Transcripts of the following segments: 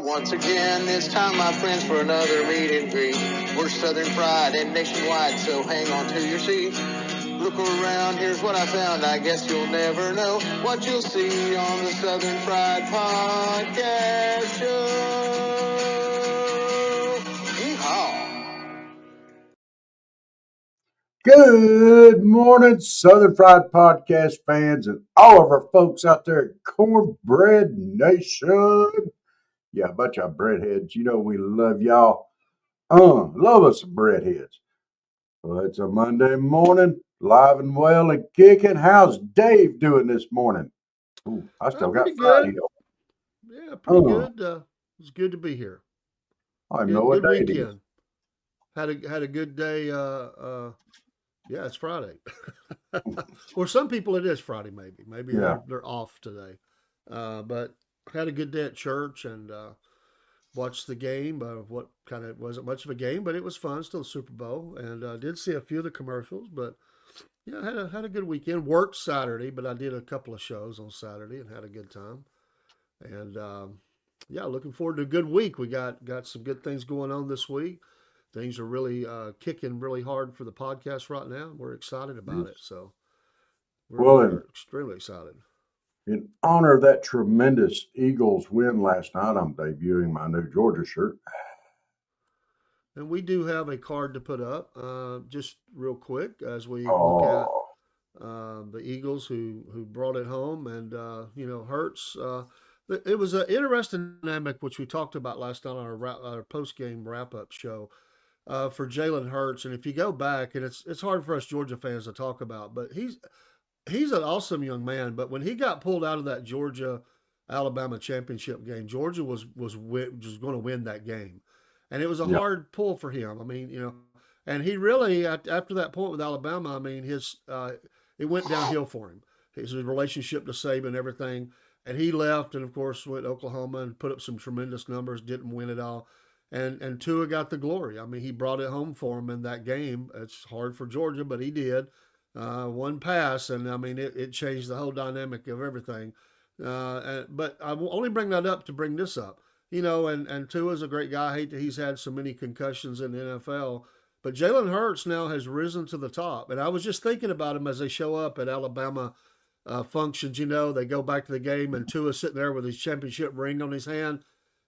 once again. It's time, my friends, for another meet and greet. We're Southern Fried and nationwide, so hang on to your seat. Look around, here's what I found. I guess you'll never know what you'll see on the Southern Fried Podcast Show. Yeehaw! Good morning, Southern Fried Podcast fans and all of our folks out there at Cornbread Nation. Yeah, a bunch of breadheads. You know we love y'all. Love us some breadheads. Well, it's a Monday morning, live and well and kicking. How's Dave doing this morning? Ooh, I still got Pretty Friday. good. Yeah, pretty good. It's good to be here. I don't know Good what good day it is. weekend. Had a good day. Yeah, it's Friday. Or some people it is Friday. Maybe Yeah. they're off today. But had a good day at church and watched the game. What kind of wasn't much of a game, but it was fun. Still Super Bowl, and did see a few of the commercials. But yeah, had a good weekend. Worked Saturday, but I did a couple of shows on Saturday and had a good time. And yeah, looking forward to a good week. We got some good things going on this week. Things are really kicking really hard for the podcast right now. We're excited about it. So we Well, are extremely excited. in honor of that tremendous Eagles win last night, I'm debuting my new Georgia shirt. And we do have a card to put up just real quick as we look at the Eagles who brought it home. And, Hurts. It was an interesting dynamic, which we talked about last night on our post game wrap up show. For Jalen Hurts, and if you go back, and it's hard for us Georgia fans to talk about, but he's an awesome young man. But when he got pulled out of that Georgia Alabama championship game, Georgia was going to win that game, and it was a hard pull for him. I mean, and he really after that point with Alabama, I mean, it went downhill for him. His relationship to Saban, everything, and he left, and of course went to Oklahoma and put up some tremendous numbers. Didn't win it all. And Tua got the glory. I mean, he brought it home for him in that game. It's hard for Georgia, but he did. One pass, and I mean, it changed the whole dynamic of everything. But I will only bring that up to bring this up. And Tua's a great guy. I hate that he's had so many concussions in the NFL. But Jalen Hurts now has risen to the top. And I was just thinking about him as they show up at Alabama functions. They go back to the game, and Tua's sitting there with his championship ring on his hand.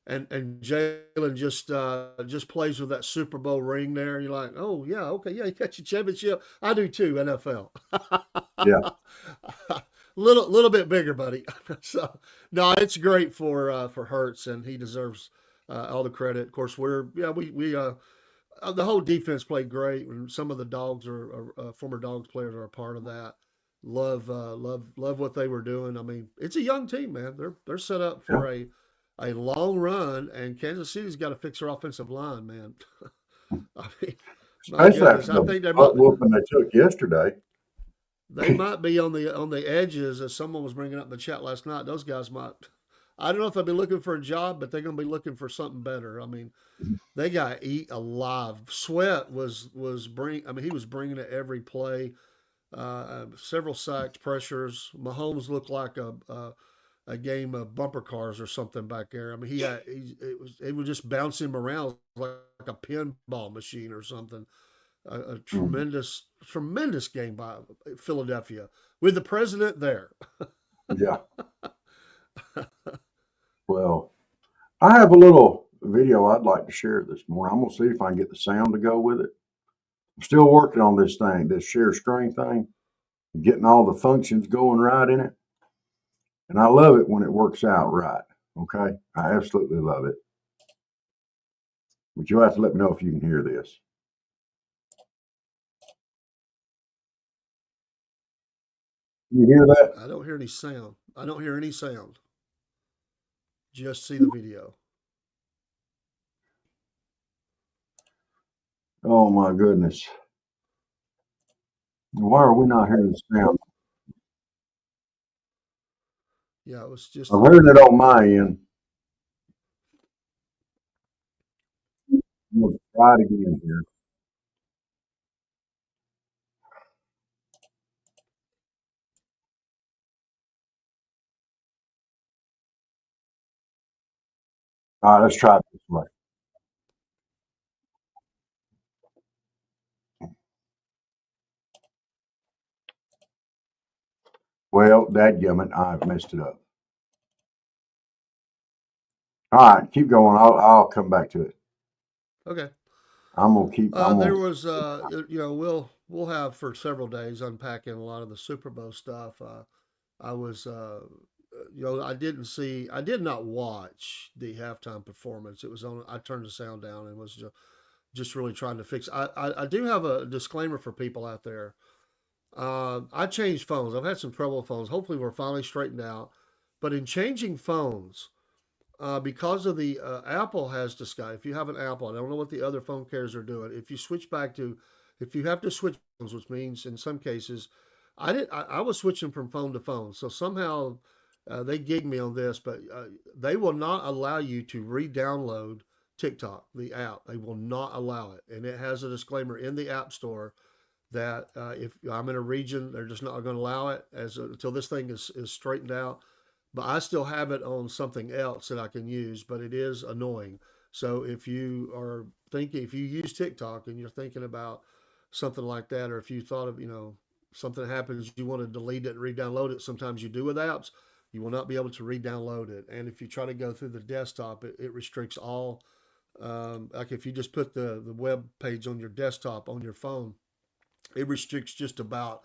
And Jalen just plays with that Super Bowl ring there. You're like, oh yeah, okay, yeah, you got your championship. I do too, NFL. Yeah. little bit bigger, buddy. So no, it's great for Hurts, and he deserves all the credit. Of course, we the whole defense played great. And some of the dogs are former Dogs players are a part of that. Love what they were doing. I mean, it's a young team, man. They're set up for a long run, and Kansas City's got to fix their offensive line, man. I mean, especially after the butt whooping they took yesterday. They might be on the edges, as someone was bringing up in the chat last night. Those guys might. I don't know if they'll be looking for a job, but they're going to be looking for something better. I mean, they got eat alive. Sweat was bringing. I mean, he was bringing it every play. Several sacks, pressures. Mahomes looked like a game of bumper cars or something back there. I mean, it was just bouncing him around like a pinball machine or something. A tremendous game by Philadelphia with the president there. Yeah. Well, I have a little video I'd like to share this morning. I'm going to see if I can get the sound to go with it. I'm still working on this share screen thing, getting all the functions going right in it. And I love it when it works out right. Okay. I absolutely love it. But you'll have to let me know if you can hear this. You hear that? I don't hear any sound. Just see the video. Oh my goodness. Why are we not hearing the sound? Yeah, it was just. I'm hearing it on my end. I'm going to try it again here. All right, let's try it this way. Well, dadgummit, I've messed it up. All right, keep going. I'll come back to it. Okay. I'm gonna keep. I'm gonna. There was, we'll have for several days unpacking a lot of the Super Bowl stuff. I was, I did not watch the halftime performance. It was on. I turned the sound down and was just really trying to fix. I do have a disclaimer for people out there. I changed phones. I've had some trouble with phones. Hopefully, we're finally straightened out. But in changing phones, because of the Apple has disguised. If you have an Apple, I don't know what the other phone carriers are doing. If you switch back to, if you have to switch phones, which means in some cases, I did. I was switching from phone to phone. So somehow they gigged me on this, but they will not allow you to re-download TikTok, the app. They will not allow it, and it has a disclaimer in the App Store that if I'm in a region, they're just not going to allow it until this thing is straightened out. But I still have it on something else that I can use, but it is annoying. So if you are thinking, if you use TikTok and you're thinking about something like that, or if you thought of, something happens, you want to delete it and re-download it. Sometimes you do with apps. You will not be able to re-download it. And if you try to go through the desktop, it restricts all. Like if you just put the web page on your desktop on your phone, it restricts just about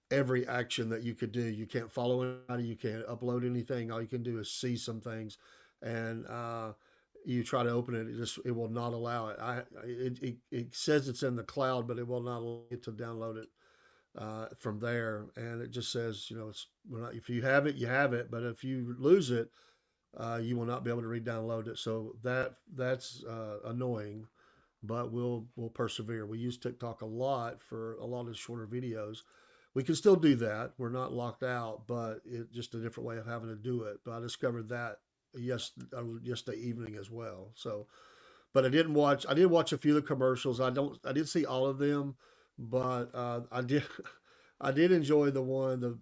every action that you could do. You can't follow anybody. You can't upload anything. All you can do is see some things, and you try to open it. It will not allow it. It says it's in the cloud, but it will not allow you to download it from there. And it just says, if you have it, you have it. But if you lose it, you will not be able to re-download it. So that's annoying, but we'll persevere. We use TikTok a lot for a lot of shorter videos. We can still do that. We're not locked out, but it's just a different way of having to do it. But I discovered that yesterday evening as well. So, but I didn't watch. I did watch a few of the commercials. I didn't see all of them, but I did. I did enjoy the one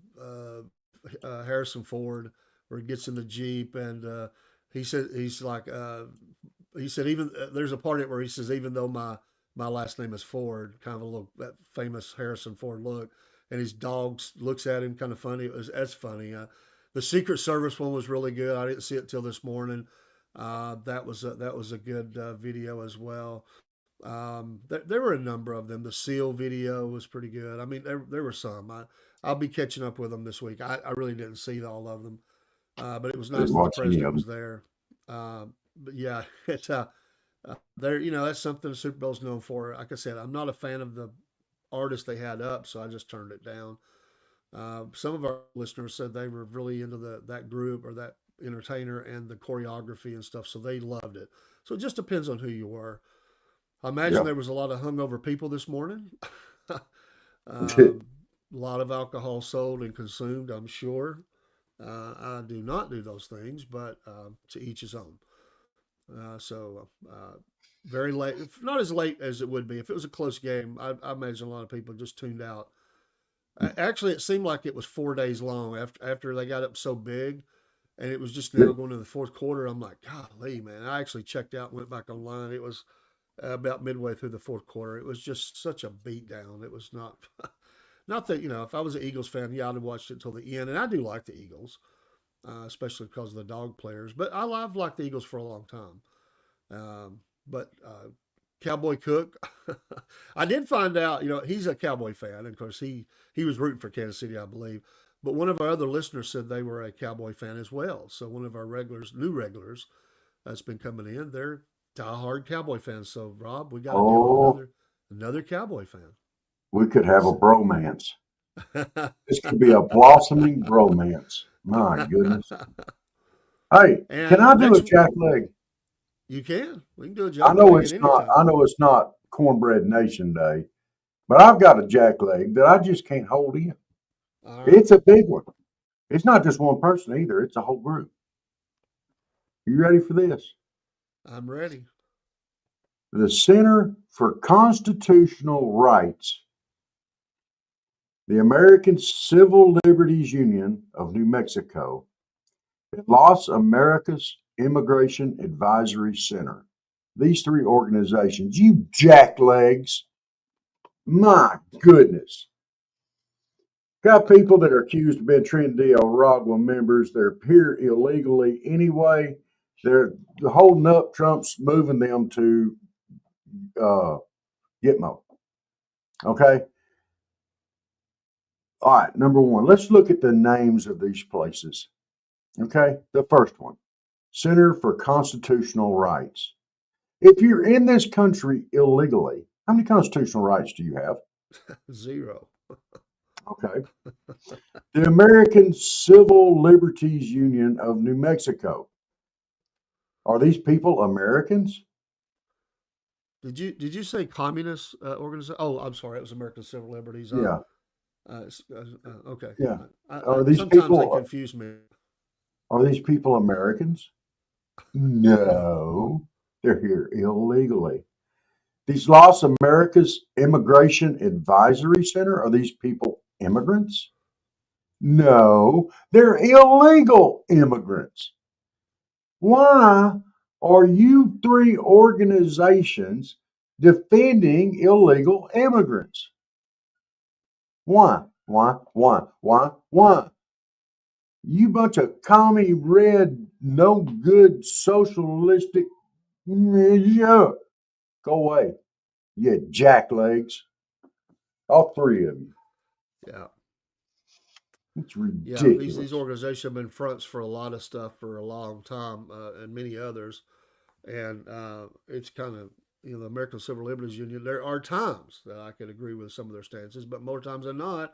Harrison Ford where he gets in the Jeep and he said he said even there's a part of it where he says even though my last name is Ford, kind of a little that famous Harrison Ford look, and his dog looks at him kind of funny. That's funny. The Secret Service one was really good. I didn't see it till this morning. That was a good video as well. There were a number of them. The Seal video was pretty good. I mean, there were some. I'll be catching up with them this week. I really didn't see all of them, but it was I didn't nice that the watch any president of was them. there. But yeah, it's there. That's something the Super Bowl's known for. Like I said, I'm not a fan of the artist they had up, so I just turned it down. Some of our listeners said they were really into that group or that entertainer and the choreography and stuff, so they loved it. So it just depends on who you were. I imagine Yep. there was a lot of hungover people this morning. A lot of alcohol sold and consumed, I'm sure. I do not do those things, but to each his own. Very late, not as late as it would be. If it was a close game, I imagine a lot of people just tuned out. Actually, it seemed like it was 4 days long after they got up so big, and it was just now going to the fourth quarter. I'm like, golly, man! I actually checked out, and went back online. It was about midway through the fourth quarter. It was just such a beatdown. It was not, not that if I was an Eagles fan, yeah, I'd have watched it till the end, and I do like the Eagles, especially because of the dog players. But I've liked the Eagles for a long time. But Cowboy Cook, I did find out, he's a Cowboy fan. And of course, he was rooting for Kansas City, I believe. But one of our other listeners said they were a Cowboy fan as well. So one of our new regulars that's been coming in, they're diehard Cowboy fans. So Rob, we got to deal with Oh, another Cowboy fan. we could have a bromance. This could be a blossoming bromance. My goodness. Hey, can And I do a next, jack leg? you can. We can do a I jack know leg at it's any not. time. I know it's not Cornbread Nation Day, but I've got a jack leg that I just can't hold in. All right. It's a big one. It's not just one person either. It's a whole group. You ready for this? I'm ready. The Center for Constitutional Rights, the American Civil Liberties Union of New Mexico, Las Americas Immigration Advisory Center. These three organizations, you jacklegs, my goodness. Got people that are accused of being Trinidad members. They're here illegally anyway. They're holding up. Trump's moving them to Gitmo. Okay. All right. Number one, let's look at the names of these places. Okay. The first one, Center for Constitutional Rights. If you're in this country illegally, how many constitutional rights do you have? 0. Okay. The American Civil Liberties Union of New Mexico. Are these people Americans? Did you say communist organization? Oh, I'm sorry. It was American Civil Liberties. Yeah. Okay. Yeah. Are these Sometimes they people confuse me. are these people Americans? No. They're here illegally. These Las Americas Immigration Advisory Center, are these people immigrants? No, they're illegal immigrants. Why are you three organizations defending illegal immigrants? Why? Why? You bunch of commie red, no good socialistic. Yeah. Go away, you jacklegs. All three of you. Yeah. It's Yeah, ridiculous. these organizations have been fronts for a lot of stuff for a long time, and many others. And it's kind of, the American Civil Liberties Union. There are times that I could agree with some of their stances, but more times than not,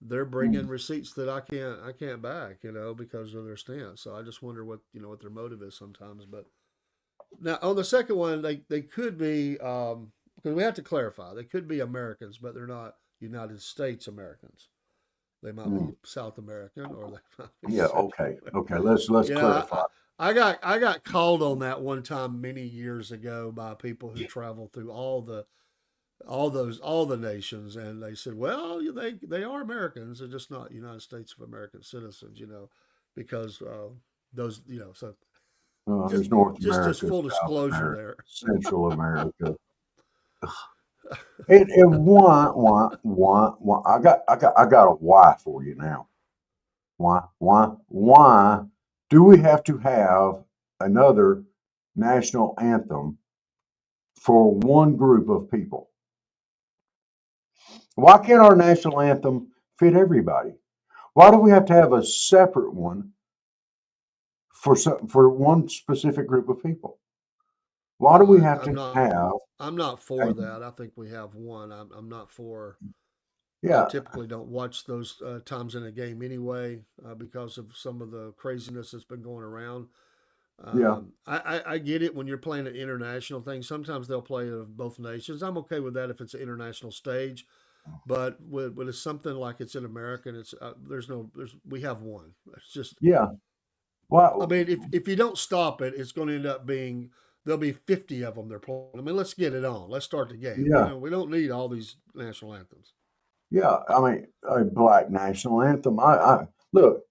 they're bringing receipts that I can't back, because of their stance. So I just wonder what their motive is sometimes. But now on the second one, they could be, because we have to clarify, they could be Americans, but they're not United States Americans. They might be South American, or they might be Yeah, Central okay. American. Okay, let's clarify. I got called on that one time many years ago by people who travel through all the nations, and they said, well, they are Americans, they're just not United States of American citizens, because those, so There's just North just America, full South disclosure America, there. Central America. And why? I got a why for you now. Why do we have to have another national anthem for one group of people? Why can't our national anthem fit everybody? Why do we have to have a separate one for one specific group of people? Why do Well, we have I'm to not have I'm not a for that. I think we have one. I'm not for. I yeah, typically don't watch those times in a game anyway, because of some of the craziness that's been going around. yeah, I get it when you're playing an international thing. Sometimes they'll play of both nations. I'm okay with that if it's an international stage. But when it's something like it's in America, and it's we have one. It's just, yeah. I Well, mean, if you don't stop it, it's going to end up being there'll be 50 of them they're playing. I mean, let's get it on. Let's start the game. yeah, We don't need all these national anthems. yeah. I mean, a black national anthem. I look.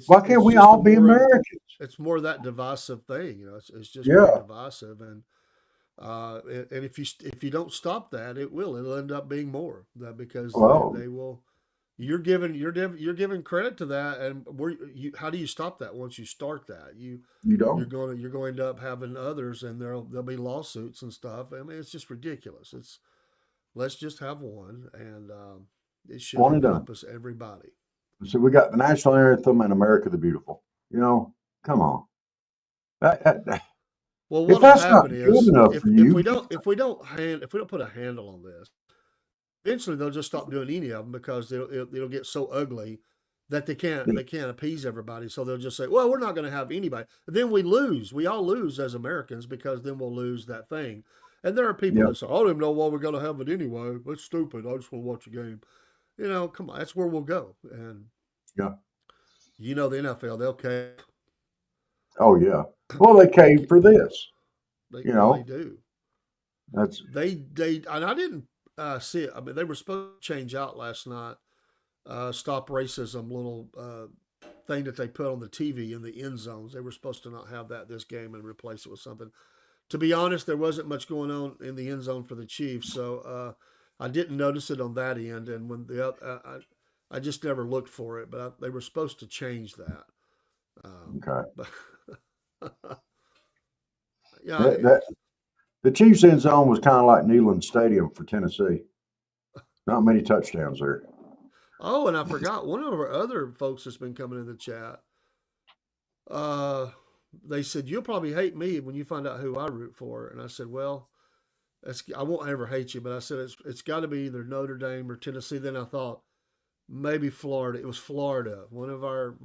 Why can't It's we just all be Americans? it's more of that divisive thing. It's just very Yeah. divisive, and if you don't stop that, it'll end up being more that because Well, they will. You're giving credit to that, and how do you stop that once you start that? you don't. You're going to end up having others, and there'll be lawsuits and stuff. I mean, it's just ridiculous. Let's just have one, and it should One and done. encompass everybody. So we got the national anthem and America the Beautiful. Come on. Well, If what'll that's not happen good is enough for you, if we don't put a handle on this, eventually they'll just stop doing any of them because it'll get so ugly that they can't appease everybody. So they'll just say, well, we're not going to have anybody. And then we lose. We all lose as Americans because then we'll lose that thing. And there are people yeah, that say, I don't even know why we're going to have it anyway. That's stupid. I just want to watch a game. Come on, that's where we'll go. And yeah. the NFL, they'll cave. Oh yeah. Well, they caved for this. They do. That's And I didn't see it. I mean, they were supposed to change out last night. Stop racism little thing that they put on the TV in the end zones. They were supposed to not have that this game and replace it with something. To be honest, there wasn't much going on in the end zone for the Chiefs, so I didn't notice it on that end. And when I just never looked for it, but they were supposed to change that. Okay. But yeah, the Chiefs' end zone was kind of like Neyland Stadium for Tennessee. Not many touchdowns there. Oh, and I forgot one of our other folks that's been coming in the chat. They said, you'll probably hate me when you find out who I root for. And I said, well, I won't ever hate you, but I said it's got to be either Notre Dame or Tennessee. Then I thought maybe Florida. It was Florida, one of our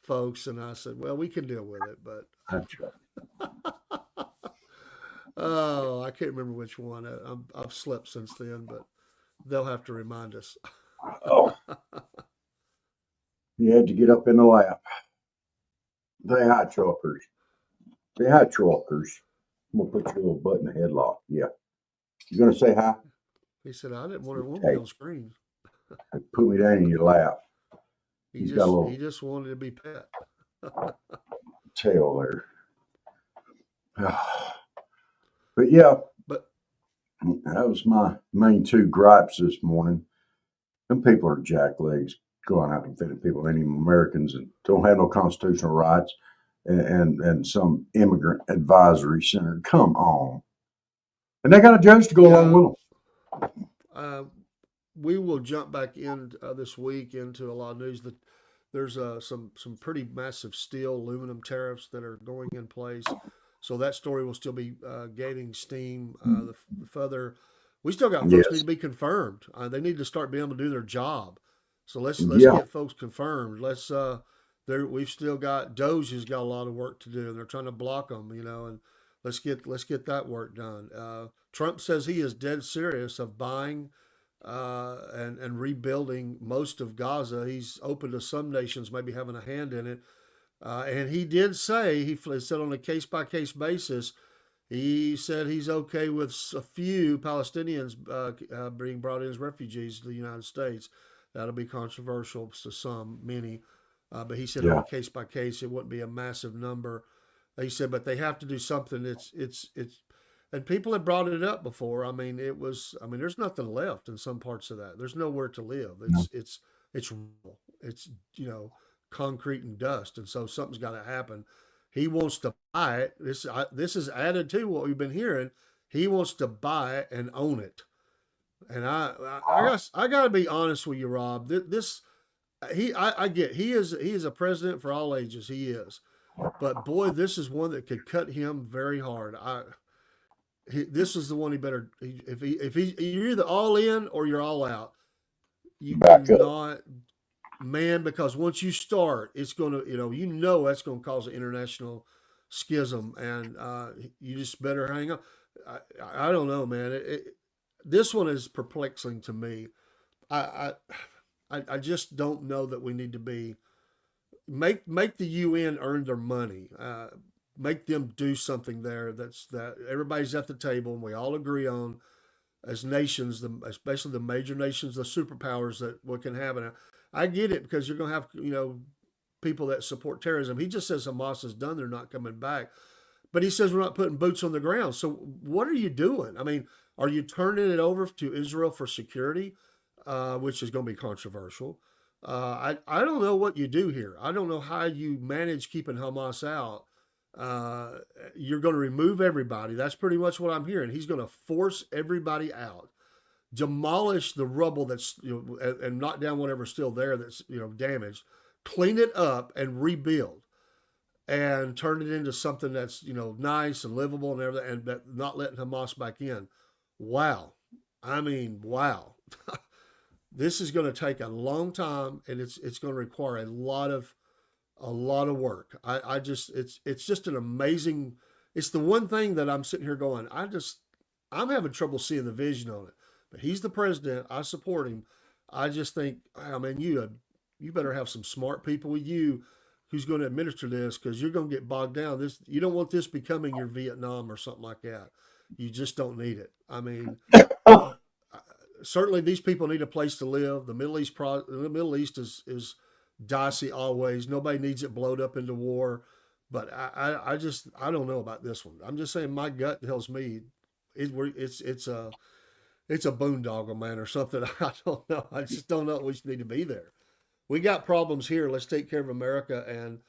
folks, and I said, well, we can deal with it, but That's right. oh, I can't remember which one. I've slept since then, but they'll have to remind us. Oh, you had to get up in the lap. They high chalkers. They high chalkers. I'm gonna put your little butt in the headlock. Yeah. You gonna say hi? He said, I didn't want to be on screen. Put me down in your lap. He just wanted to be pet. Tail there. But yeah, that was my main two gripes this morning. Them people are jacklegs going out and defending people, any Americans that don't have no constitutional rights, and some immigrant advisory center. Come on. And they got a judge to go along with them. We will jump back in this week into a lot of news that there's some pretty massive steel, aluminum tariffs that are going in place. So that story will still be gaining steam. The further, we still got folks need to be confirmed. They need to start being able to do their job. So let's get folks confirmed. We've still got Doge has got a lot of work to do, and they're trying to block them, and let's get that work done. Trump says he is dead serious of buying and rebuilding most of Gaza. He's open to some nations maybe having a hand in it. And he did say, he said on a case-by-case basis, he said he's okay with a few Palestinians being brought in as refugees to the United States. That'll be controversial to many. But he said on a case-by-case, it wouldn't be a massive number. He said, but they have to do something. It's and people have brought it up before. There's nothing left in some parts of that. There's nowhere to live. It's real. It's, concrete and dust. And so something's got to happen. He wants to buy it. This is added to what we've been hearing. He wants to buy it and own it. And I got to be honest with you, Rob. I get he is a president for all ages. He is, but boy, this is one that could cut him very hard. This is the one he better. You're either all in or you're all out. You cannot, man, because once you start, it's gonna that's gonna cause an international schism, and you just better hang on. I don't know, man. This one is perplexing to me. I just don't know that we need to be make the UN earn their money. Make them do something there that everybody's at the table and we all agree on as nations, especially the major nations, the superpowers that what can happen. I get it because you're going to have people that support terrorism. He just says Hamas is done; they're not coming back. But he says we're not putting boots on the ground. So what are you doing? I mean, are you turning it over to Israel for security, which is going to be controversial? I don't know what you do here. I don't know how you manage keeping Hamas out. You're going to remove everybody. That's pretty much what I'm hearing. He's going to force everybody out, demolish the rubble that's and knock down whatever's still there that's damaged, clean it up and rebuild, and turn it into something that's nice and livable and everything, and that not letting Hamas back in. Wow, I mean, wow. This is going to take a long time, and it's going to require a lot of work. It's just an amazing. It's the one thing that I'm sitting here going, I'm having trouble seeing the vision on it. But he's the president. I support him. I just think, you better have some smart people with you who's going to administer this, because you're going to get bogged down. You don't want this becoming your Vietnam or something like that. You just don't need it. I mean, certainly these people need a place to live. The Middle East is dicey always. Nobody needs it blowed up into war. But I don't know about this one. I'm just saying my gut tells me it's a boondoggle, man, or something. I don't know. I just don't know. We just need to be there. We got problems here. Let's take care of America and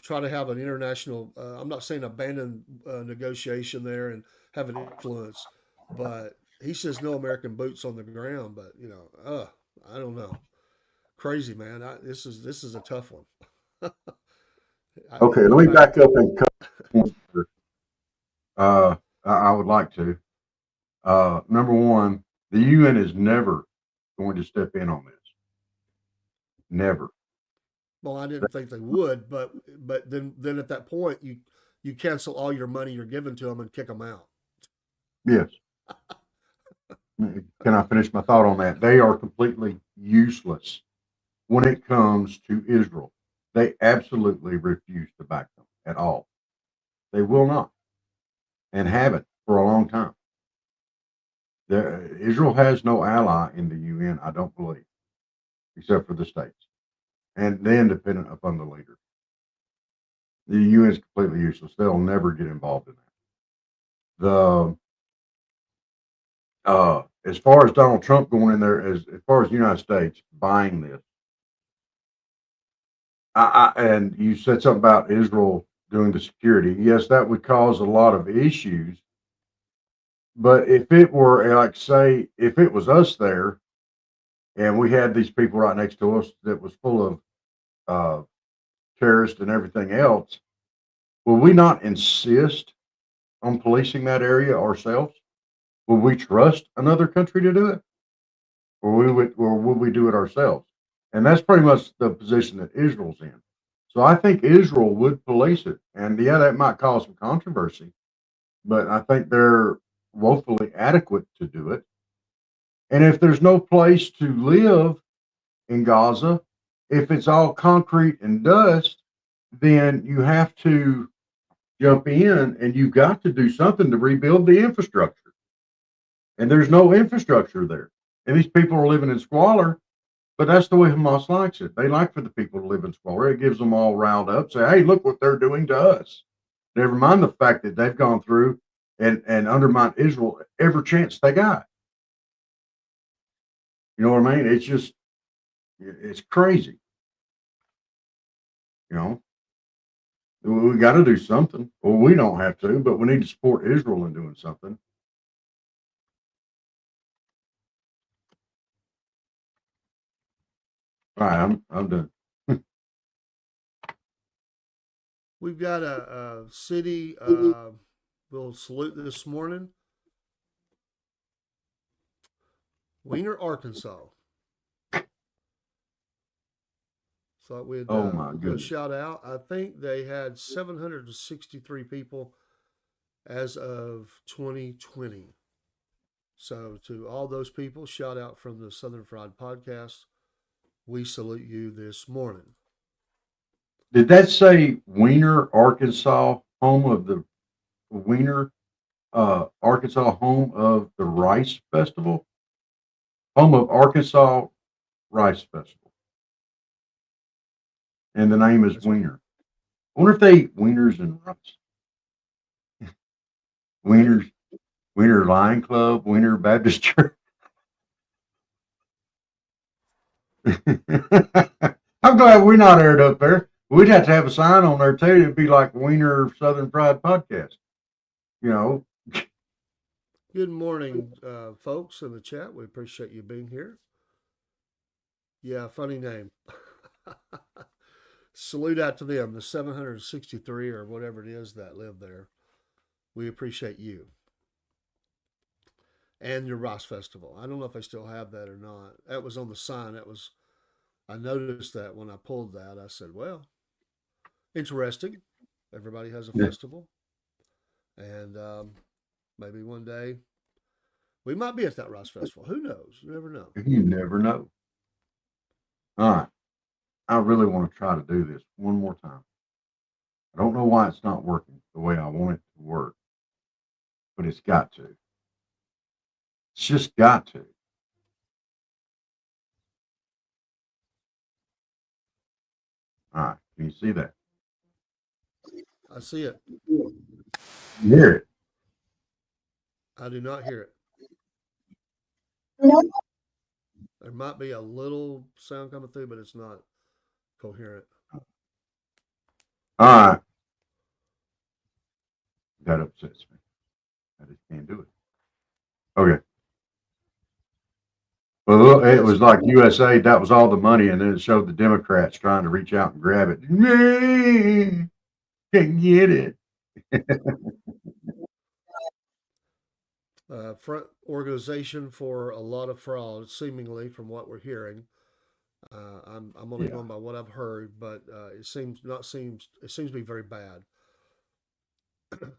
try to have an international. I'm not saying abandon negotiation there and have an influence, but he says no American boots on the ground. But I don't know. Crazy, man. This is a tough one. Okay, let me back up and cut. I would like to. Number one, the UN is never going to step in on this. Never. Well, I didn't think they would, but then at that point you cancel all your money you're giving to them and kick them out. Yes. Can I finish my thought on that? They are completely useless when it comes to Israel. They absolutely refuse to back them at all. They will not and haven't for a long time. Israel has no ally in the UN, I don't believe, except for the states, and then dependent upon the leader. The UN is completely useless. They'll never get involved in that. As far as Donald Trump going in there, as far as the United States buying this, and you said something about Israel doing the security. Yes, that would cause a lot of issues. But if it were like, say, if it was us there, and we had these people right next to us that was full of terrorists and everything else, will we not insist on policing that area ourselves? Will we trust another country to do it, or would we do it ourselves? And that's pretty much the position that Israel's in. So I think Israel would police it, and yeah, that might cause some controversy, but I think they're woefully adequate to do it. And if there's no place to live in Gaza, if it's all concrete and dust, then you have to jump in and you've got to do something to rebuild the infrastructure. And there's no infrastructure there. And these people are living in squalor, but that's the way Hamas likes it. They like for the people to live in squalor. It gives them all riled up, say, hey, look what they're doing to us. Never mind the fact that they've gone through and undermined Israel every chance they got. You know what I mean? It's crazy. You know, we got to do something. Well, we don't have to, but we need to support Israel in doing something. All right, I'm done. We've got a city we'll salute this morning. Weiner, Arkansas. Thought we'd Oh my do a goodness. shout out. I think they had 763 people as of 2020. So to all those people, shout out from the Southern Fried Podcast. We salute you this morning. Did that say Weiner, Arkansas, home of the Weiner, Arkansas, home of the Rice Festival? Home of Arkansas Rice Festival. And the name is Weiner. I wonder if they eat wieners and rice. Wieners, Weiner Lion Club, Weiner Baptist Church. I'm glad we're not aired up there. We'd have to have a sign on there too. It'd be like Weiner Southern Fried Podcast. You know. Good morning, folks in the chat. We appreciate you being here. Yeah, funny name. Salute out to them, the 763 or whatever it is that live there. We appreciate you. And your Rice Festival. I don't know if they still have that or not. That was on the sign. I noticed that when I pulled that. I said, well, interesting. Everybody has a festival. And maybe one day we might be at that Rice Festival. Who knows? You never know. You never know. All right. I really want to try to do this one more time. I don't know why it's not working the way I want it to work, but it's got to. It's just got to. All right. Can you see that? I see it. You hear it? I do not hear it. There might be a little sound coming through, but it's not coherent. All right. That upsets me. I just can't do it. Okay. Well, it was like USA. That was all the money, and then it showed the Democrats trying to reach out and grab it. Nah, can't get it. Front organization for a lot of fraud, seemingly from what we're hearing. I'm only Yeah. going by what I've heard, but it seems to be very bad. A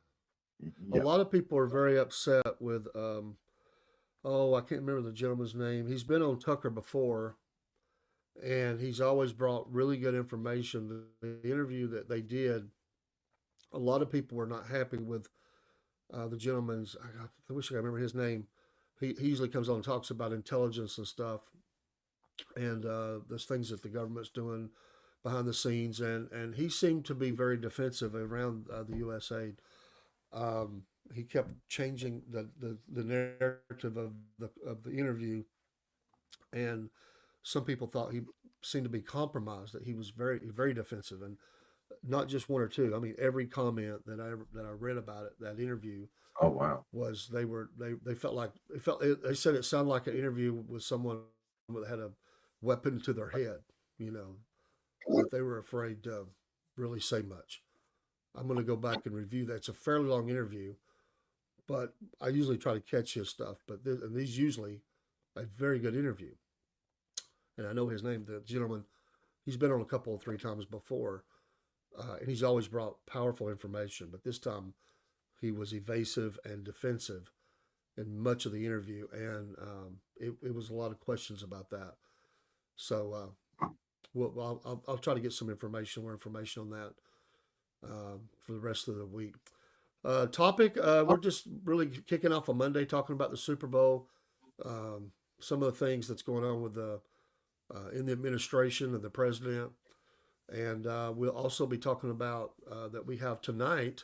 Yeah. lot of people are very upset with oh, I can't remember the gentleman's name. He's been on Tucker before, and he's always brought really good information. The interview that they did, a lot of people were not happy with the gentleman's. I wish I could remember his name. He usually comes on and talks about intelligence and stuff, and there's things that the government's doing behind the scenes, and he seemed to be very defensive around the U.S. aid. He kept changing the narrative of the interview, and some people thought he seemed to be compromised. That he was very defensive, and not just one or two. I mean, every comment that I read about it, that interview, Oh wow. was they felt like they said it sounded like an interview with someone that had a weapon to their head, you know, that they were afraid to really say much. I'm going to go back and review that. It's a fairly long interview, but I usually try to catch his stuff. But and these usually a very good interview, and I know his name, the gentleman. He's been on a couple of three times before, and he's always brought powerful information. But this time, he was evasive and defensive in much of the interview, and it was a lot of questions about that. So, I'll try to get more information on that for the rest of the week. Topic: we're just really kicking off on Monday, talking about the Super Bowl, some of the things that's going on with the in the administration and the president, and we'll also be talking about that we have tonight.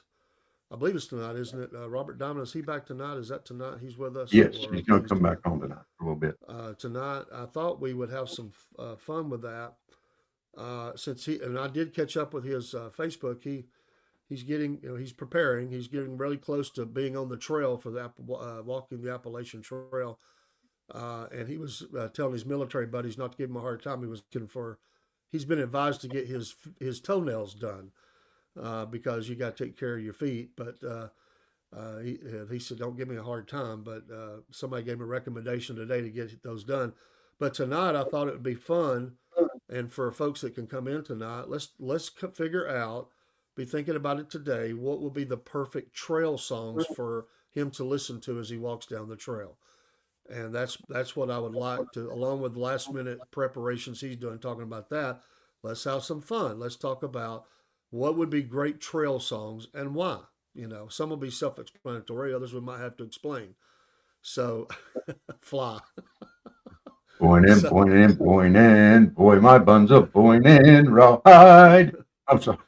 I believe it's tonight, isn't it? Robert Diamond, is he back tonight? Is that tonight? He's with us, Yes, or he's going to he's come back on tonight for a little bit. tonight. I thought we would have some fun with that. Since he and I did catch up with his Facebook, he's getting, he's preparing. He's getting really close to being on the trail for the walking the Appalachian Trail. And he was telling his military buddies not to give him a hard time. He was looking for. He's been advised to get his toenails done because you got to take care of your feet. But he said, "Don't give me a hard time." But somebody gave him a recommendation today to get those done. But tonight, I thought it would be fun, and for folks that can come in tonight, let's figure out. Be thinking about it today. What will be the perfect trail songs for him to listen to as he walks down the trail? And that's what I would like to, along with last minute preparations he's doing, talking about that. Let's have some fun. Let's talk about what would be great trail songs and why. Some will be self-explanatory, others we might have to explain. So, fly. Pointing, So, pointing, pointing. Boy, my bun's a pointing rawhide. I'm sorry.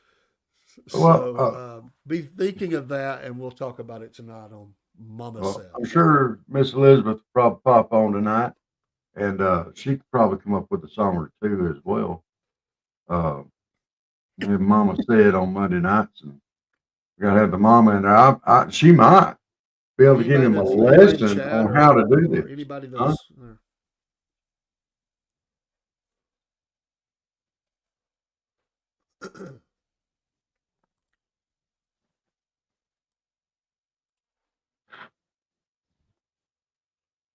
Well, be thinking of that, and we'll talk about it tonight on Mama Said. I'm sure Miss Elizabeth will probably pop on tonight, and she could probably come up with a song or two as well. Uh, Mama said on Monday nights, and we got to have the mama in there. She might be able to give him a lesson on how to do this. Anybody Huh?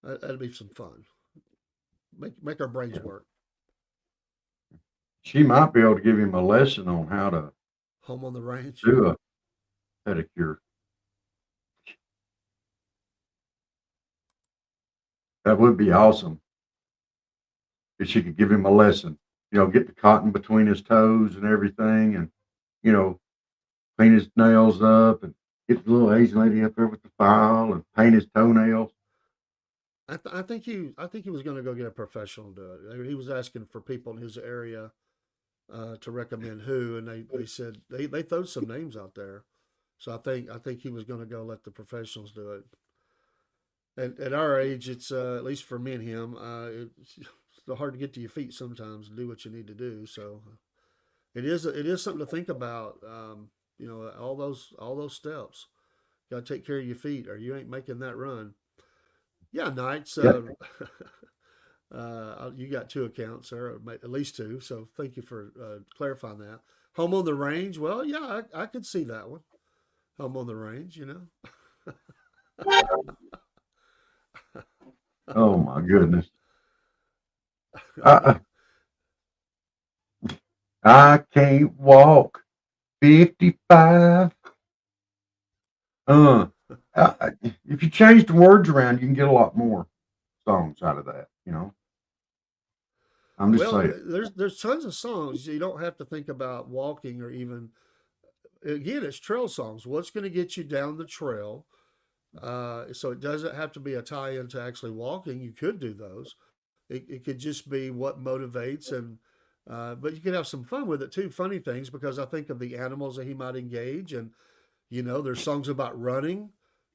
that's that'd be some fun. Make our brains work. She might be able to give him a lesson on how to Home on the range. do a pedicure. That would be awesome if she could give him a lesson. Get the cotton between his toes and everything, and clean his nails up, and get the little Asian lady up there with the file and paint his toenails. I think he was going to go get a professional to do it. He was asking for people in his area to recommend who, and they said they threw some names out there. So I think he was going to go let the professionals do it. And at our age, it's at least for me and him, it's hard to get to your feet sometimes and do what you need to do. So it is something to think about. All those steps. Got to take care of your feet, or you ain't making that run. Yeah, Knights. Yeah. You got two accounts there, at least two. So thank you for clarifying that. Home on the range. Well, yeah, I could see that one. Home on the range. Oh my goodness. I I can't walk 55. Uh, if you change the words around, you can get a lot more songs out of that. I'm just Well, saying. there's tons of songs. You don't have to think about walking or even. Again, it's trail songs. What's going to get you down the trail? So it doesn't have to be a tie-in to actually walking. You could do those. It could just be what motivates, and but you could have some fun with it too. Funny things, because I think of the animals that he might engage, and there's songs about running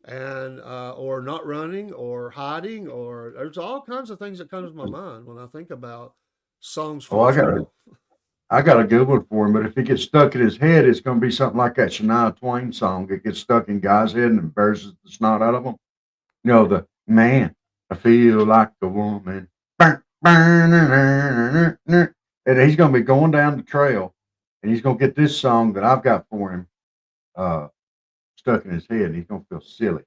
and or not running or hiding, or there's all kinds of things that comes to my mind when I think about songs for Oh, the I got a trail. I got a good one for him, but if it gets stuck in his head, it's going to be something like that Shania Twain song. It gets stuck in guys' head and embarrasses the snot out of them. The man, I feel like a woman. And he's going to be going down the trail, and he's going to get this song that I've got for him uh, stuck in his head, and he's going to feel silly.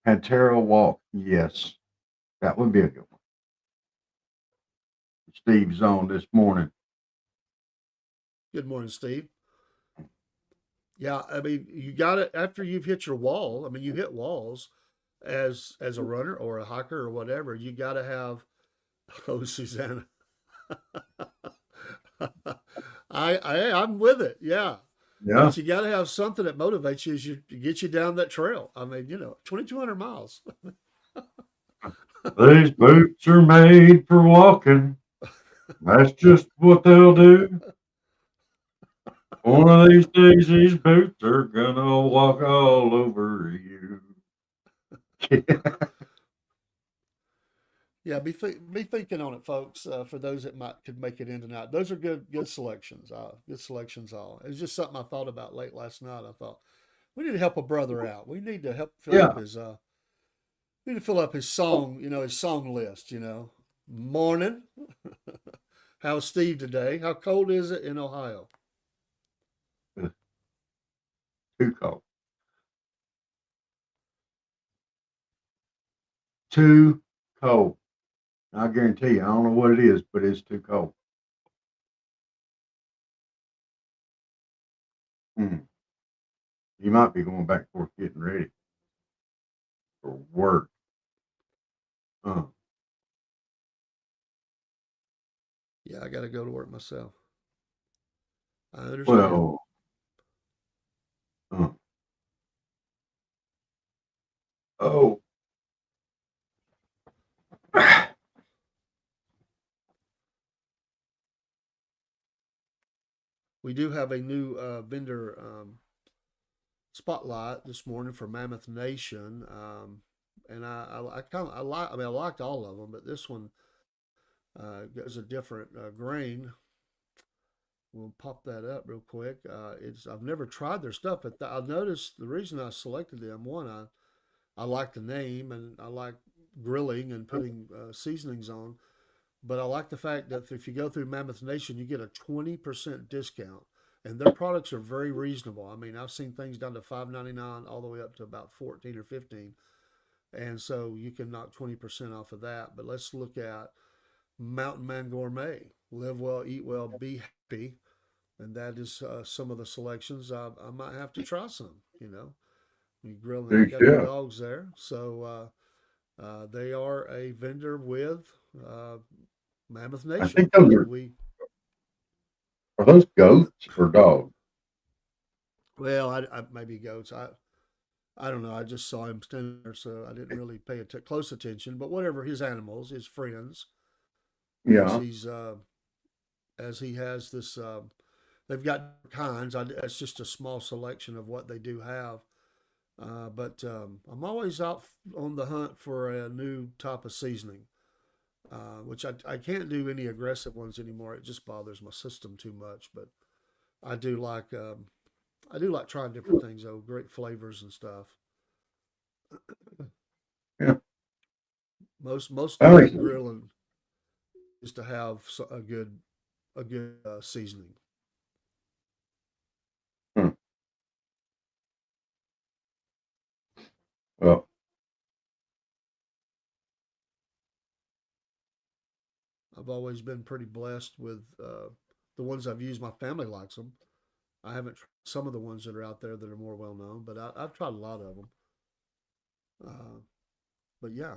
Pantera Walk, yes, that would be a good one. Steve's on this morning. Good morning, Steve. Yeah, I mean, you got it after you've hit your wall. I mean, you hit walls as a runner or a hiker or whatever. You got to have. Oh, Susanna. I'm with it. Yeah, Yeah, but you got to have something that motivates you as to get you down that trail. I mean, 2,200 miles. these boots are made for walking. That's just what they'll do. One of these days, these boots are gonna walk all over you. Yeah, be thinking on it, folks. For those that might could make it in tonight, those are good selections. Good selections. All it was just something I thought about late last night. I thought we need to help a brother out. We need to help fill up Yeah, his song. His song list. Morning. How's Steve today? How cold is it in Ohio? too cold. Too cold. I guarantee you, I don't know what it is, but it's too cold. Mm. You might be going back and forth getting ready for work. Uh, Yeah, I got to go to work myself. I understand. well, uh, oh, We do have a new vendor spotlight this morning for Mammoth Nation, and I kind of I like. I mean, I liked all of them, but this one is a different grain. We'll pop that up real quick. It's I've never tried their stuff, but I noticed the reason I selected them. One, I like the name, and I like grilling and putting seasonings on. But I like the fact that if you go through Mammoth Nation, you get a 20% discount, and their products are very reasonable. I mean, I've seen things down to $5.99 all the way up to about 14 or 15, and so you can knock 20% off of that. But let's look at Mountain Man Gourmet. Live well, eat well, be happy, and that is some of the selections. I might have to try some. You grilling. They got the yeah. dogs there, so they are a vendor with uh, Mammoth I Nation, think those and we. are those goats or dogs. Well, I maybe goats. I don't know. I just saw him standing there, so I didn't really pay close attention. But whatever, his animals, his friends, as Yeah, he's as he has this. They've got kinds. It's just a small selection of what they do have. But I'm always out on the hunt for a new type of seasoning, which I can't do any aggressive ones anymore. It just bothers my system too much. But I do like I do like trying different things though, great flavors and stuff. Yeah. Most That of makes me sense. grilling is to have a good seasoning. Hmm. Well, I've always been pretty blessed with the ones I've used. My family likes them. I haven't tried some of the ones that are out there that are more well known, but I've tried a lot of them. Uh, but yeah,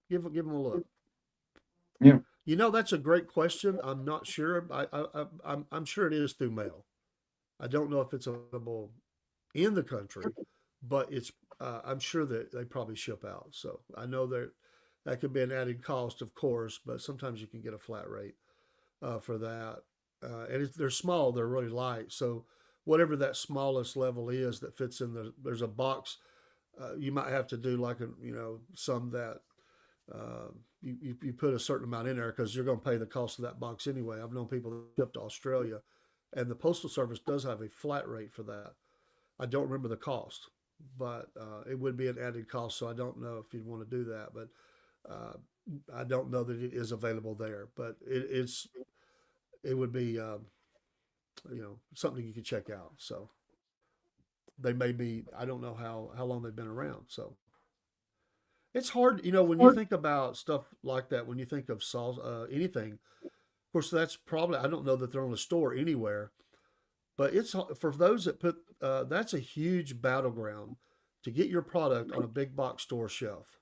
give them a look. yeah. You know, that's a great question. I'm not sure. I'm sure it is through mail. I don't know if it's available in the country, but it's I'm sure that they probably ship out. So I know that could be an added cost, of course, but sometimes you can get a flat rate for that. And they're small, they're really light. So whatever that smallest level is that fits in there's a box. You might have to do like some that uh, you put a certain amount in there because you're going to pay the cost of that box anyway. I've known people that ship to Australia, and the postal service does have a flat rate for that. I don't remember the cost, but it would be an added cost. So I don't know if you'd want to do that, but uh, I don't know that it is available there. But it would be something you could check out. So they may be. I don't know how long they've been around. So it's hard, when you think about stuff like that. When you think of sauce, anything. Of course, that's probably. I don't know that they're on the store anywhere, but it's for those that put. That's a huge battleground to get your product on a big box store shelf.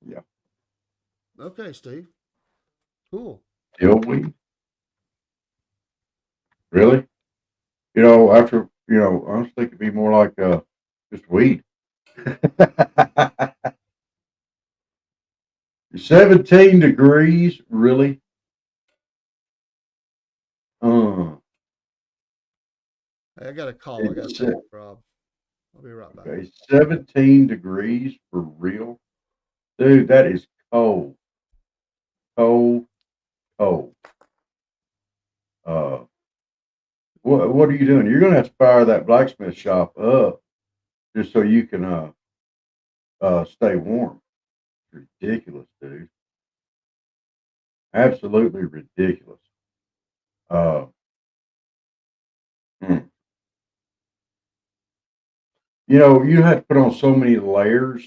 Yeah. Okay, Steve. Cool. Dillweed? Really? After, I was thinking it'd be more like just weed. 17 degrees? Really? Uh, Hey, I got a call. I got to it's, take, Rob. I'll be right back. okay, 17 degrees for real? Dude, that is cold. Cold, cold. Uh, what are you doing? You're going to have to fire that blacksmith shop up just so you can stay warm. Ridiculous, dude. Absolutely ridiculous. Uh, hmm. You have to put on so many layers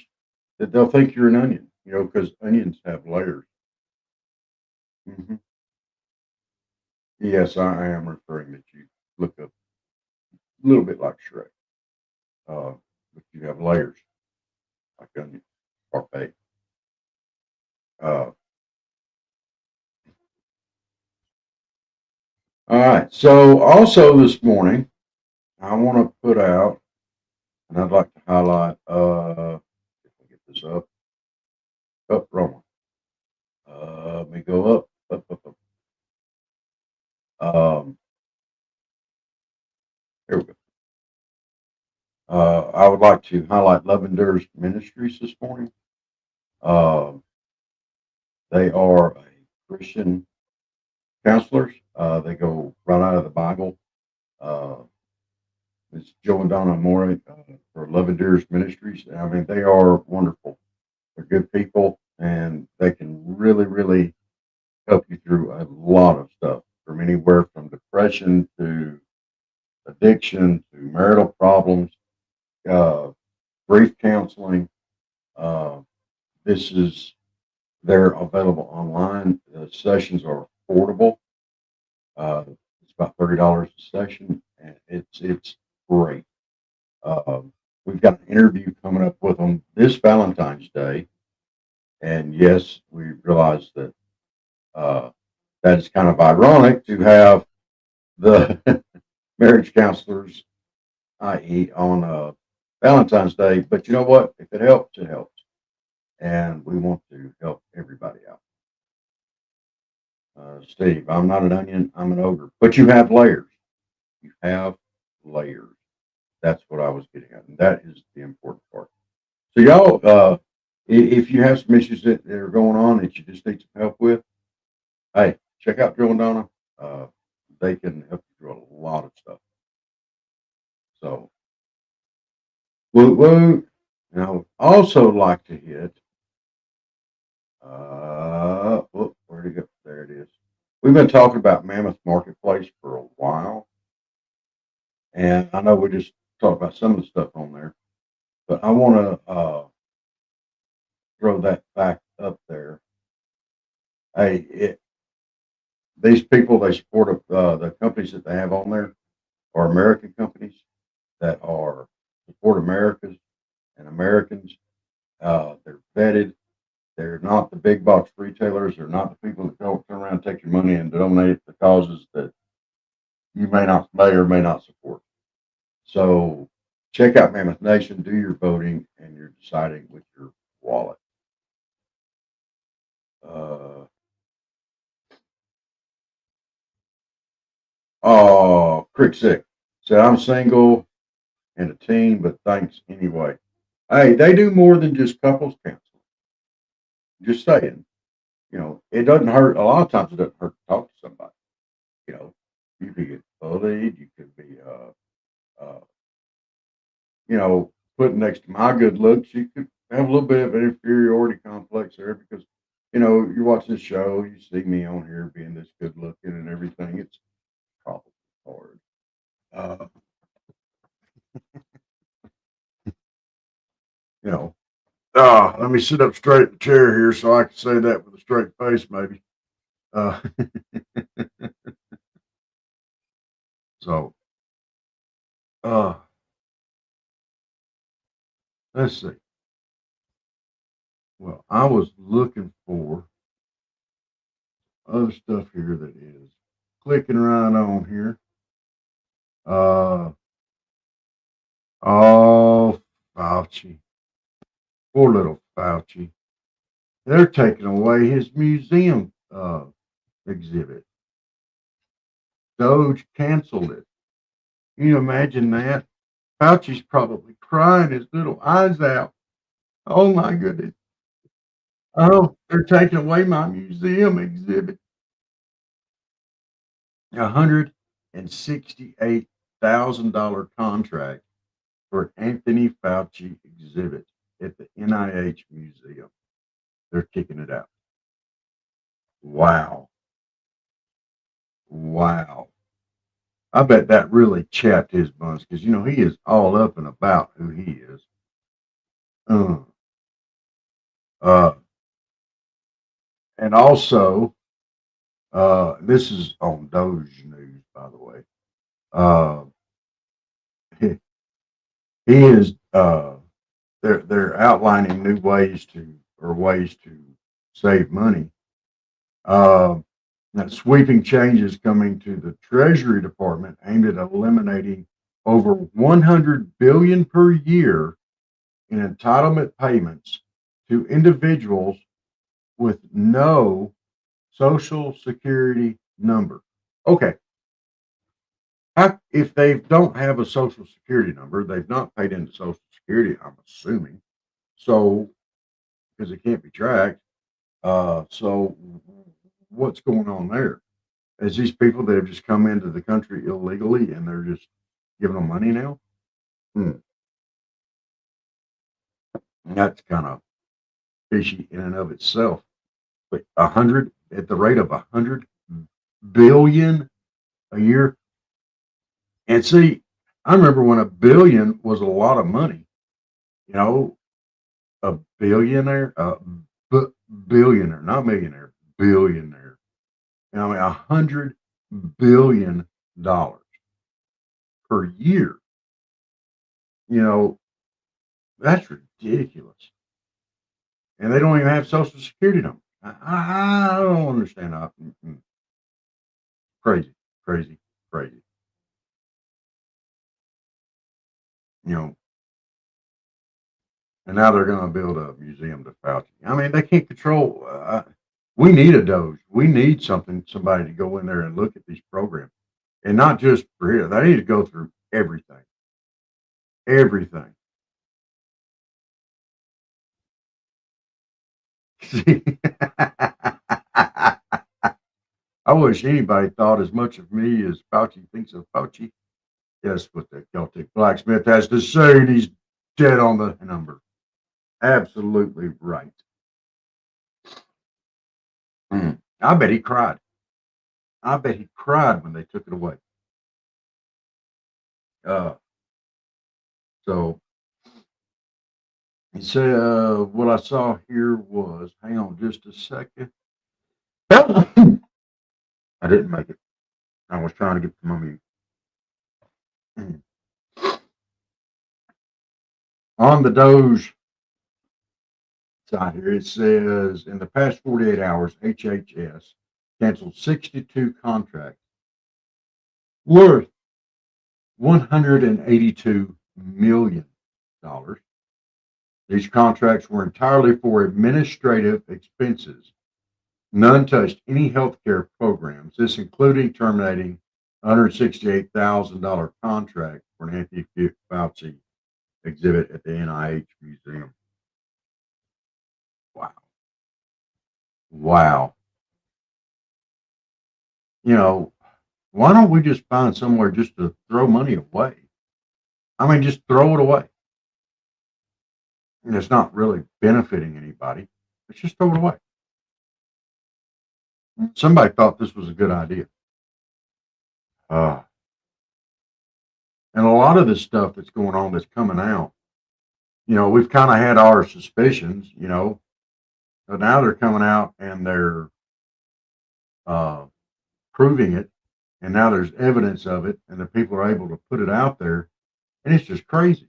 that they'll think you're an onion, because onions have layers. Hmm. Yes, I am referring that you look a little bit like Shrek, but you have layers like onions or bacon. Uh, all right. So also this morning, I want to put out, and I'd like to highlight, if I get this up, wrong one. Let me go up. Here we go. I would like to highlight Levender's Ministries this morning. Uh, they are a Christian counselors. They go right out of the Bible. Uh, it's Joe and Donna Moore for Levender's Ministries. I mean, they are wonderful. They're good people, and they can really, really help you through a lot of stuff, from anywhere from depression to addiction to marital problems, uh, grief counseling. Uh, this is They're available online. The sessions are affordable. Uh, it's about $30 a session, and it's great. Um, we've got an interview coming up with them this Valentine's Day, and yes, we realize that uh, that is kind of ironic to have the marriage counselors, i.e., on Valentine's Day. But you know what? If it helps, it helps. and we want to help everybody out. Steve, I'm not an onion, I'm an ogre. But you have layers. You have layers. That's what I was getting at. And that is the important part. So, y'all, if you have some issues that are going on that you just need some help with, hey, check out Joe and Donna. They can help you through a lot of stuff. So, woo woo. Now, also like to hit, where'd it go? There it is. We've been talking about Mammoth Marketplace for a while. And I know we just talked about some of the stuff on there, but I want to throw that back up there. Hey, these people, they support the companies that they have on there are American companies that are support Americas and Americans. They're vetted. They're not the big box retailers. They're not the people that go turn around and take your money and donate it to causes that you may or may not support. So check out Mammoth Nation, do your voting, and you're deciding with your wallet. Crick Sick said, I'm single and a teen, but thanks anyway. Hey, they do more than just couples counseling. Just saying, it doesn't hurt. A lot of times it doesn't hurt to talk to somebody. You could get bullied. You could be, put next to my good looks. You could have a little bit of an inferiority complex there because, you're watching the show. You see me on here being this good looking and everything. It's probably hard. Let me sit up straight in the chair here so I can say that with a straight face, maybe. So, let's see. Well, I was looking for other stuff here that is clicking right on here. Fauci. Poor little Fauci. They're taking away his museum exhibit. Doge canceled it. Can you imagine that? Fauci's probably crying his little eyes out. Oh my goodness. Oh, they're taking away my museum exhibit. $168,000 contract for Anthony Fauci exhibit at the NIH museum. They're kicking it out. Wow. I bet that really chapped his buns because he is all up and about who he is. And also, this is on Doge News, by the way. He is. They're outlining new ways to save money. Sweeping changes coming to the Treasury Department aimed at eliminating over $100 billion per year in entitlement payments to individuals with no Social Security number. Okay. If they don't have a Social Security number, they've not paid into Social Security, I'm assuming. So, because it can't be tracked. So what's going on there? Is these people that have just come into the country illegally and they're just giving them money now? That's kind of fishy in and of itself. But at the rate of 100 billion a year. And see, I remember when a billion was a lot of money. A billionaire, billionaire, not millionaire, billionaire. $100 billion per year. That's ridiculous. And they don't even have Social Security number. I don't understand that. Crazy. And now they're going to build a museum to Fauci. I mean, they can't control. We need a Doge. We need somebody to go in there and look at these programs, and not just for here. They need to go through everything. Everything. I wish anybody thought as much of me as Fauci thinks of Fauci. Guess what the Celtic blacksmith has to say, and he's dead on the number. Absolutely right. I bet he cried. I bet he cried when they took it away. So he said, what I saw here was, hang on just a second. I didn't make it. I was trying to get to my mute. On the Doge side here, it says in the past 48 hours, HHS canceled 62 contracts worth $182 million. These contracts were entirely for administrative expenses. None touched any healthcare programs, this including terminating $168,000 contract for an Anthony Fauci exhibit at the NIH Museum. Wow. Wow. You know, why don't we just find somewhere just to throw money away? I mean, just throw it away. And it's not really benefiting anybody. Let's just throw it away. Somebody thought this was a good idea. And a lot of this stuff that's going on that's coming out, you know, we've kind of had our suspicions, you know, but now they're coming out and they're proving it. And now there's evidence of it, and the people are able to put it out there. And it's just crazy.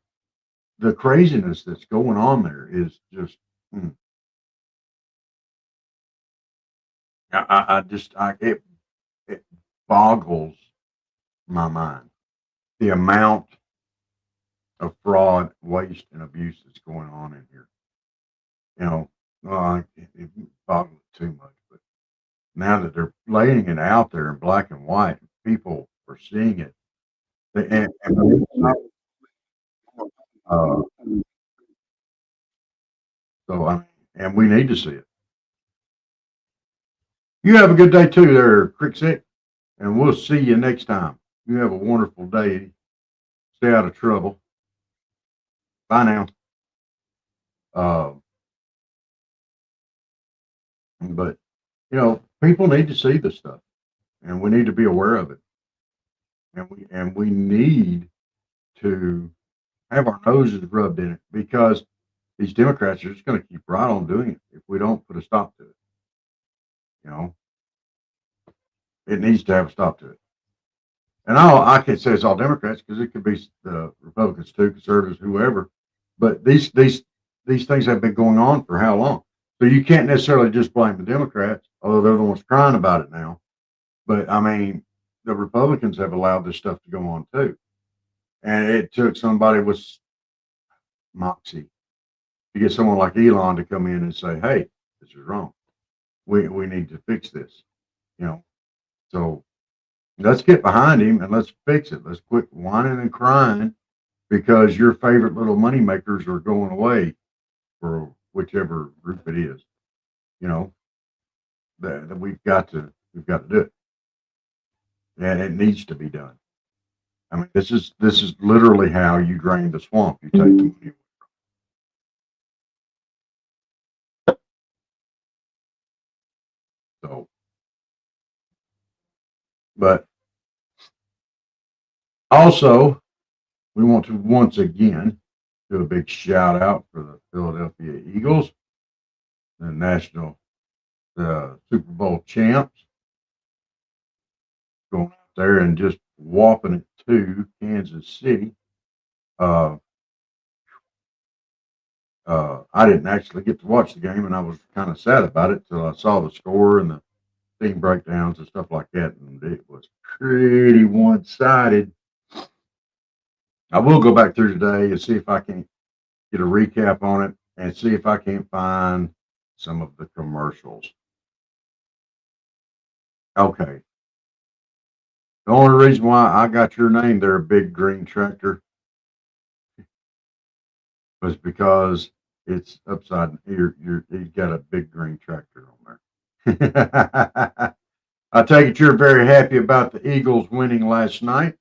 The craziness that's going on there is just, it boggles my mind. The amount of fraud, waste, and abuse that's going on in here. You know, it boggles too much. But now that they're laying it out there in black and white, people are seeing it. And we need to see it. You have a good day too, there, Cricket, and we'll see you next time. You have a wonderful day. Stay out of trouble. Bye now. But you know, people need to see this stuff, and we need to be aware of it, and we need to have our noses rubbed in it, because these Democrats are just going to keep right on doing it if we don't put a stop to it. You know, it needs to have a stop to it. And I can't say it's all Democrats, because it could be the Republicans too, conservatives, whoever. But these things have been going on for how long? So you can't necessarily just blame the Democrats, although they're the ones crying about it now. But I mean, the Republicans have allowed this stuff to go on too. And it took somebody with moxie to get someone like Elon to come in and say, hey, this is wrong. We need to fix this. You know, so let's get behind him and let's fix it. Let's quit whining and crying because your favorite little money makers are going away for whichever group it is. You know, that we've got to do it, and it needs to be done. I mean, this is literally how you drain the swamp. You take the money. So, but also, we want to once again do a big shout out for the Philadelphia Eagles, the Super Bowl champs, going out there and just whopping it to Kansas City. I didn't actually get to watch the game, and I was kind of sad about it till I saw the score and the team breakdowns and stuff like that, and it was pretty one-sided. I will go back through today and see if I can get a recap on it, and see if I can't find some of the commercials. Okay. The only reason why I got your name there, Big Green Tractor, was because it's upside. You got a big green tractor on there. I take it you're very happy about the Eagles winning last night.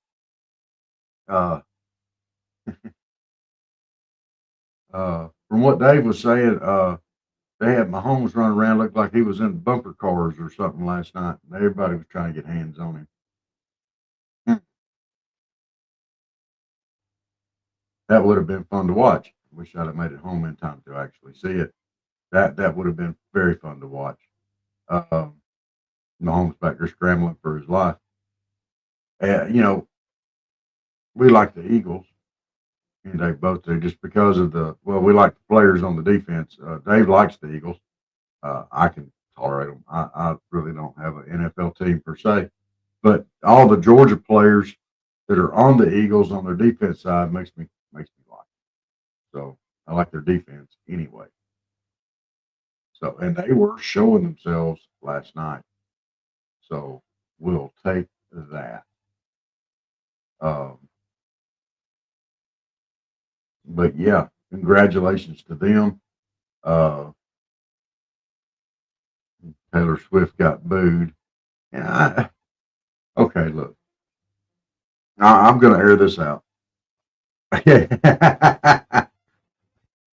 From what Dave was saying, they had Mahomes running around, looked like he was in bumper cars or something last night. Everybody was trying to get hands on him. That would have been fun to watch. Wish I'd have made it home in time to actually see it. That would have been very fun to watch. Mahomes back there scrambling for his life. We like the Eagles, and they both do, just because of we like the players on the defense. Dave likes the Eagles. I can tolerate them. I really don't have an NFL team per se, but all the Georgia players that are on the Eagles on their defense side makes me like them. So I like their defense anyway. So, and they were showing themselves last night. So we'll take that. But yeah, congratulations to them. Taylor Swift got booed. Yeah, okay, look, I'm going to air this out.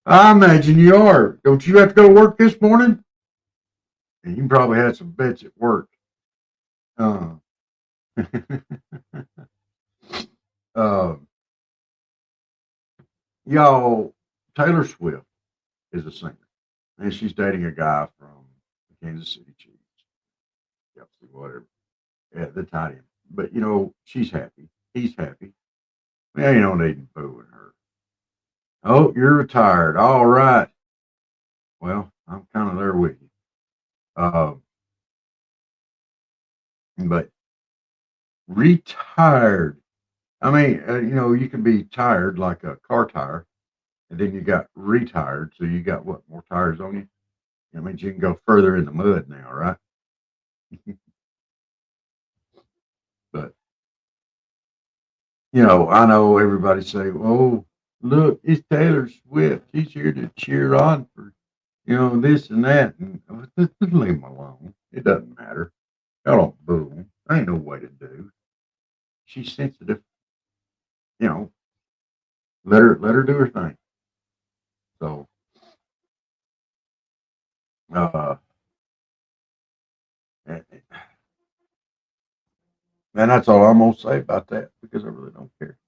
I imagine you are. Don't you have to go to work this morning? And you probably had some bets at work. Uh, y'all, Taylor Swift is a singer, and she's dating a guy from the Kansas City Chiefs. Whatever. Yeah, the tight end. But she's happy. He's happy. Yeah, you don't need booing her. Oh, you're retired. All right. Well, I'm kind of there with you. But retired. I mean, you can be tired like a car tire, and then you got retired. So you got what, more tires on you? That means you can go further in the mud now, right? But I know everybody say, "Oh, look, it's Taylor Swift. She's here to cheer on for this and that." And just leave them alone. It doesn't matter. Y'all don't boo them. There ain't no way to do. She's sensitive. Let her do her thing. So, and that's all I'm gonna say about that, because I really don't care.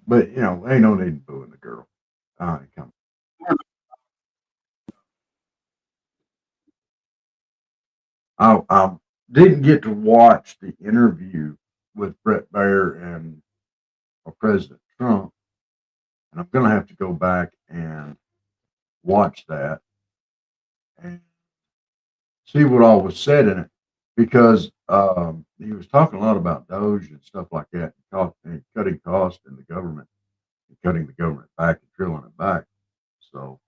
But ain't no need booing the girl. Come. I didn't get to watch the interview with Brett Baer and President Trump, and I'm gonna have to go back and watch that and see what all was said in it, because he was talking a lot about Doge and stuff like that, and cutting costs in the government, and cutting the government back and drilling it back. So,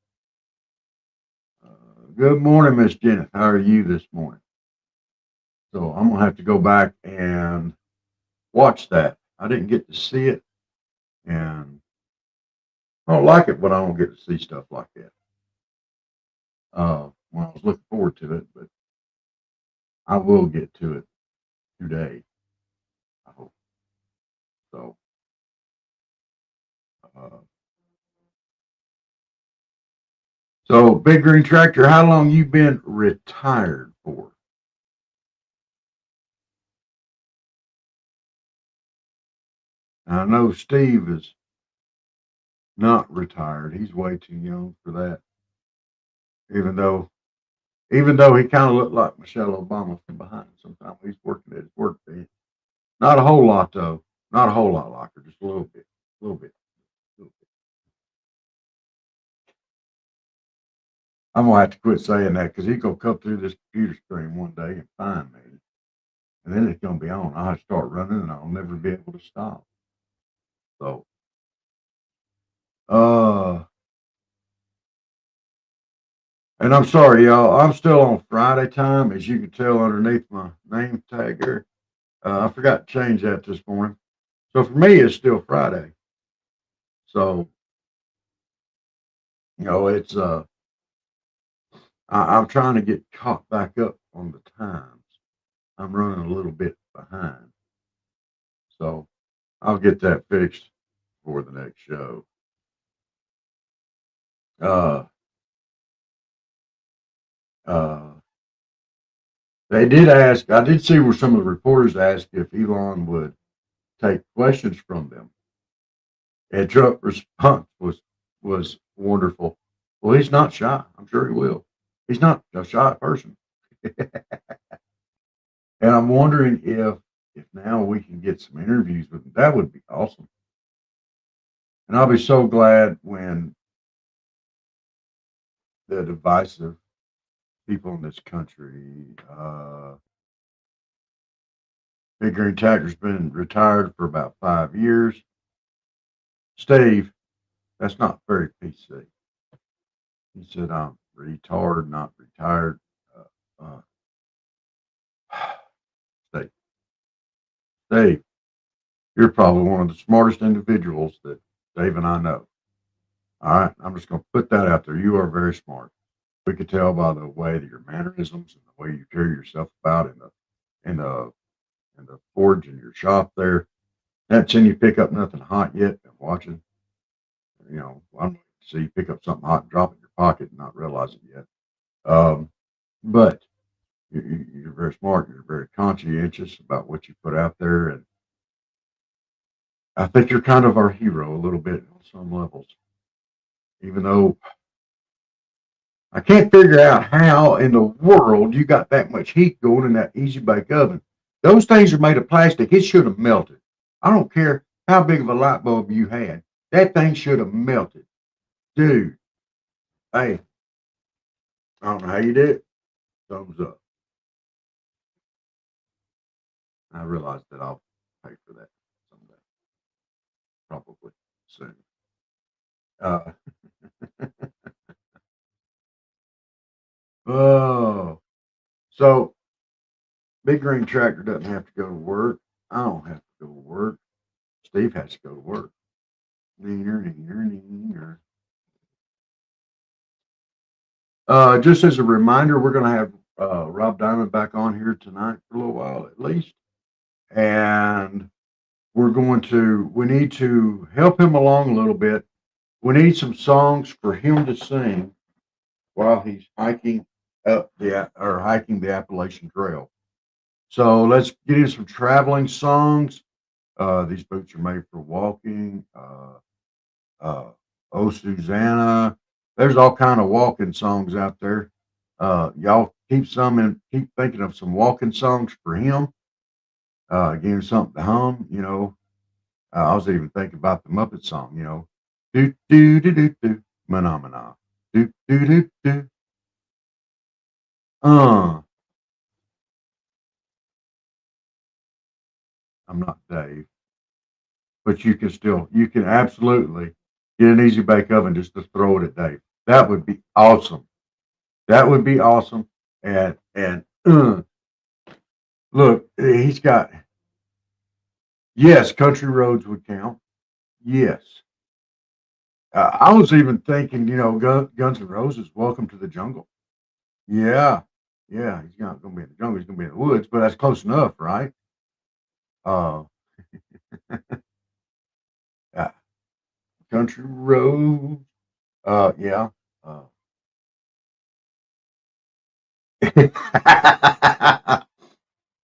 good morning, Miss Jennifer. How are you this morning? So I'm gonna have to go back and watch that. I didn't get to see it, and I don't like it when I don't get to see stuff like that. Well, I was looking forward to it, but I will get to it today, I hope. So, Big Green Tractor, how long you been retired for? I know Steve is not retired. He's way too young for that. Even though he kind of looked like Michelle Obama from behind. Sometimes he's working at his work bench. Not a whole lot though. Not a whole lot like her. Just a little bit. A little bit. A little bit. I'm gonna have to quit saying that, because he's gonna come through this computer screen one day and find me, and then it's gonna be on. I'll have to start running, and I'll never be able to stop. So, Uh, and I'm sorry, y'all. I'm still on Friday time, as you can tell underneath my name tag here. I forgot to change that this morning. So for me, it's still Friday. So, it's I'm trying to get caught back up on the times. I'm running a little bit behind. So I'll get that fixed for the next show. Uh, uh, they did ask, I did see where some of the reporters asked if Elon would take questions from them. And Trump's response was wonderful. Well, he's not shy. I'm sure he will. He's not a shy person. And I'm wondering if now we can get some interviews with him. That would be awesome. And I'll be so glad when the divisive people in this country, Big Green Tacker's been retired for about 5 years. Steve, that's not very PC. He said, I'm retard, not retired. Uh, Steve, Steve, you're probably one of the smartest individuals that Dave and I know. All right, I'm just going to put that out there. You are very smart. We could tell by the way that your mannerisms and the way you carry yourself about in the in the forge in your shop there. Haven't seen you pick up nothing hot yet. Been watching. I'm see you pick up something hot and drop it in your pocket and not realize it yet. But you're very smart. You're very conscientious about what you put out there, and I think you're kind of our hero a little bit on some levels. Even though I can't figure out how in the world you got that much heat going in that easy bake oven. Those things are made of plastic. It should have melted. I don't care how big of a light bulb you had. That thing should have melted. Dude, hey, I don't know how you did it. Thumbs up. I realize that I'll pay for that someday, probably soon. Uh, oh, so Big Green Tractor doesn't have to go to work. I don't have to go to work. Steve has to go to work. Neener, neener, neener. Just as a reminder, we're going to have Rob Diamond back on here tonight for a little while at least. And we need to help him along a little bit. We need some songs for him to sing while he's hiking hiking the Appalachian Trail. So let's get him some traveling songs. These boots are made for walking. Uh, Oh Susanna. There's all kind of walking songs out there. Y'all keep thinking of some walking songs for him. Give him something to hum. I was even thinking about the Muppet song. Do do do do do, phenomena. Do do do do. Uh, I'm not Dave, but you can absolutely get an easy bake oven just to throw it at Dave. That would be awesome. That would be awesome. And look, he's got yes, country roads would count. Yes, I was even thinking, Guns N' Roses, "Welcome to the Jungle." Yeah, yeah, he's not going to be in the jungle. He's going to be in the woods, but that's close enough, right? Uh, yeah, country roads. Yeah. Uh,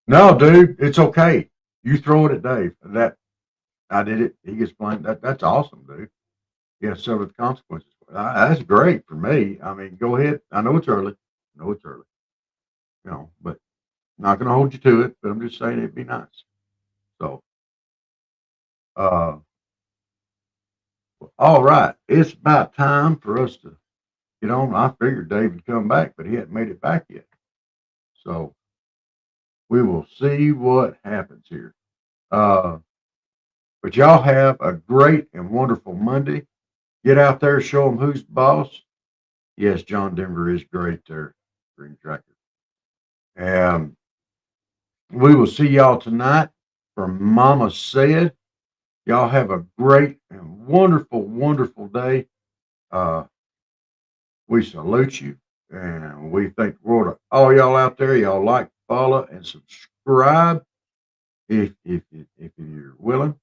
no, dude, it's okay. You throw it at Dave. That I did it. He gets blamed. That's awesome, dude. Yeah, so with consequences. That's great for me. I mean, go ahead. I know it's early. I know it's early. But not going to hold you to it. But I'm just saying it'd be nice. So, uh, all right, it's about time for us to get on. I figured Dave would come back, but he hadn't made it back yet. So we will see what happens here. But y'all have a great and wonderful Monday. Get out there, show them who's boss. Yes, John Denver is great there, Green Tracker. And we will see y'all tonight from Mama Said. Y'all have a great and wonderful, wonderful day. We salute you, and we thank the world of all y'all out there. Y'all like, follow, and subscribe if you're willing.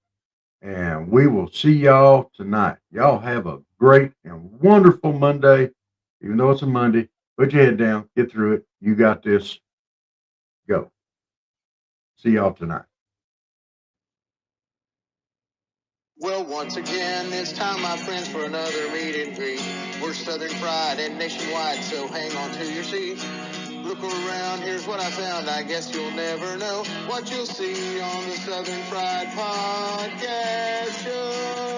And we will see y'all tonight. Y'all have a great and wonderful Monday. Even though it's a Monday, put your head down, get through it. You got this. Go. See y'all tonight. Well, once again, it's time, my friends, for another meet and greet. We're Southern Fried and nationwide, so hang on to your seat. Look around, here's what I found. I guess you'll never know what you'll see on the Southern Fried Podcast Show.